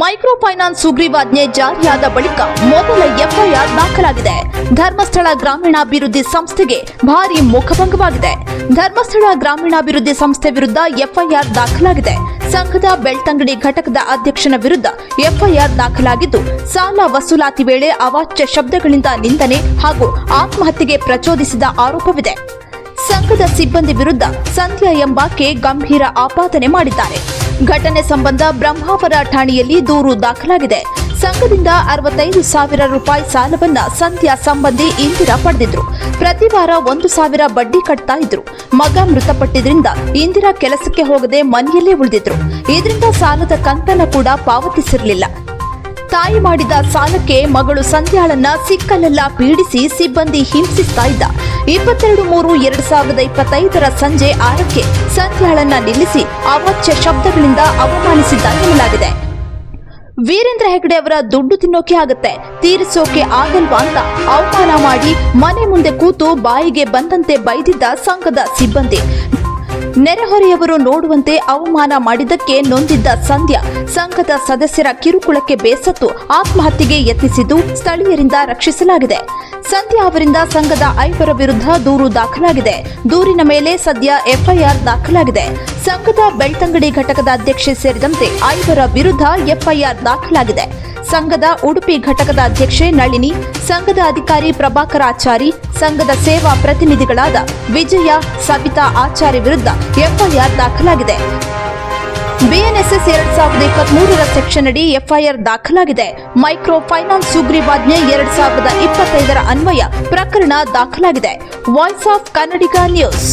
Micro finance ಸುಗ್ರೀವಾಜ್ಞೆ ಜಾರಿಯಾದ ಬಳಿಕ ಮೊದಲ ಎಫ್ಐಆರ್ ದಾಖಲಾಗಿದೆ. ಧರ್ಮಸ್ಥಳ ಗ್ರಾಮೀಣಾಭಿವೃದ್ಧಿ ಸಂಸ್ಥೆಗೆ ಭಾರಿ ಮುಖಭಂಗವಾಗಿದೆ. ಧರ್ಮಸ್ಥಳ ಗ್ರಾಮೀಣಾಭಿವೃದ್ಧಿ ಸಂಸ್ಥೆ ವಿರುದ್ಧ ಎಫ್ಐಆರ್ ದಾಖಲಾಗಿದೆ. ಸಂಘದ ಬೆಳ್ತಂಗಡಿ ಘಟಕದ ಅಧ್ಯಕ್ಷನ ವಿರುದ್ಧ ಎಫ್ಐಆರ್ ದಾಖಲಾಗಿದ್ದು, ಸಾಲ ವಸೂಲಾತಿ ವೇಳೆ ಅವಾಚ್ಯ ಶಬ್ದಗಳಿಂದ ನಿಂದನೆ ಹಾಗೂ ಆತ್ಮಹತ್ಯೆಗೆ ಪ್ರಚೋದಿಸಿದ ಆರೋಪವಿದೆ. ಸಂಘದ ಸಿಬ್ಬಂದಿ ವಿರುದ್ಧ ಸಂಧ್ಯಾ ಎಂಬಾಕೆ ಗಂಭೀರ ಆಪಾದನೆ ಮಾಡಿದ್ದಾರೆ. ಘಟನೆ ಸಂಬಂಧ ಬ್ರಹ್ಮಾವರ ಠಾಣೆಯಲ್ಲಿ ದೂರು ದಾಖಲಾಗಿದೆ. ಸಂಘದಿಂದ 65,000 ರೂಪಾಯಿ ಸಾಲವನ್ನ ಸಂಧ್ಯಾ ಸಂಬಂಧಿ ಇಂದಿರಾ ಪಡೆದಿದ್ರು. ಪ್ರತಿ ವಾರ 1,000 ಬಡ್ಡಿ ಕಟ್ತಾ ಇದ್ರು. ಮಗ ಮೃತಪಟ್ಟಿದ್ರಿಂದ ಇಂದಿರಾ ಕೆಲಸಕ್ಕೆ ಹೋಗದೆ ಮನೆಯಲ್ಲೇ ಉಳಿದಿದ್ರು. ಇದರಿಂದ ಸಾಲದ ಕಂತನ್ನ ಕೂಡ ಪಾವತಿಸಿರಲಿಲ್ಲ. ತಾಯಿ ಮಾಡಿದ ಸಾಲಕ್ಕೆ ಮಗಳು ಸಂಧ್ಯಾಳನ್ನ ಸಿಕ್ಕಲೆಲ್ಲ ಪೀಡಿಸಿ ಸಿಬ್ಬಂದಿ ಹಿಂಸಿಸ್ತಾ ಇದ್ದ. 22/3/2025 ಸಂಜೆ 6ಕ್ಕೆ ಸಂಧ್ಯಾಳನ್ನ ನಿಲ್ಲಿಸಿ ಅವಾಚ್ಯ ಶಬ್ದಗಳಿಂದ ಅವಮಾನಿಸಿದ್ದ ಎನ್ನಲಾಗಿದೆ. ವೀರೇಂದ್ರ ಹೆಗಡೆ ಅವರ ದುಡ್ಡು ತಿನ್ನೋಕೆ ಆಗತ್ತೆ, ತೀರಿಸೋಕೆ ಆಗಲ್ವಾ ಅಂತ ಅವಮಾನ ಮಾಡಿ ಮನೆ ಮುಂದೆ ಕೂತು ಬಾಯಿಗೆ ಬಂದಂತೆ ಬೈದಿದ್ದ ಸಂಘದ ಸಿಬ್ಬಂದಿ. ನೆರೆಹೊರೆಯವರು ನೋಡುವಂತೆ ಅವಮಾನ ಮಾಡಿದ್ದಕ್ಕೆ ನೊಂದಿದ್ದ ಸಂಧ್ಯಾ ಸಂಘದ ಸದಸ್ಯರ ಕಿರುಕುಳಕ್ಕೆ ಬೇಸತ್ತು ಆತ್ಮಹತ್ಯೆಗೆ ಯತ್ನಿಸಿದ್ದು ಸ್ಥಳೀಯರಿಂದ ರಕ್ಷಿಸಲಾಗಿದೆ. ಸಂಧ್ಯಾ ಅವರಿಂದ ಸಂಘದ 5 ವಿರುದ್ಧ ದೂರು ದಾಖಲಾಗಿದೆ. ದೂರಿನ ಮೇಲೆ ಸದ್ಯ ಎಫ್ಐಆರ್ ದಾಖಲಾಗಿದೆ. ಸಂಘದ ಬೆಳ್ತಂಗಡಿ ಘಟಕದ ಅಧ್ಯಕ್ಷೆ ಸೇರಿದಂತೆ 5 ವಿರುದ್ಧ ಎಫ್ಐಆರ್ ದಾಖಲಾಗಿದೆ. ಸಂಘದ ಉಡುಪಿ ಘಟಕದ ಅಧ್ಯಕ್ಷೆ ನಳಿನಿ, ಸಂಘದ ಅಧಿಕಾರಿ ಪ್ರಭಾಕರ್ ಆಚಾರಿ, ಸಂಘದ ಸೇವಾ ಪ್ರತಿನಿಧಿಗಳಾದ ವಿಜಯ, ಸವಿತಾ ಆಚಾರ್ಯ ವಿರುದ್ಧ ಎಫ್ಐಆರ್ ದಾಖಲಾಗಿದೆ. ಬಿಎನ್ಎಸ್ಎಸ್ 2023 ಸೆಕ್ಷನ್ ಅಡಿ ಎಫ್ಐಆರ್ ದಾಖಲಾಗಿದೆ. ಮೈಕ್ರೋ ಫೈನಾನ್ಸ್ ಸುಗ್ರೀವಾಜ್ಞೆ 2025 ಅನ್ವಯ ಪ್ರಕರಣ ದಾಖಲಾಗಿದೆ. Voice of Kannadiga news.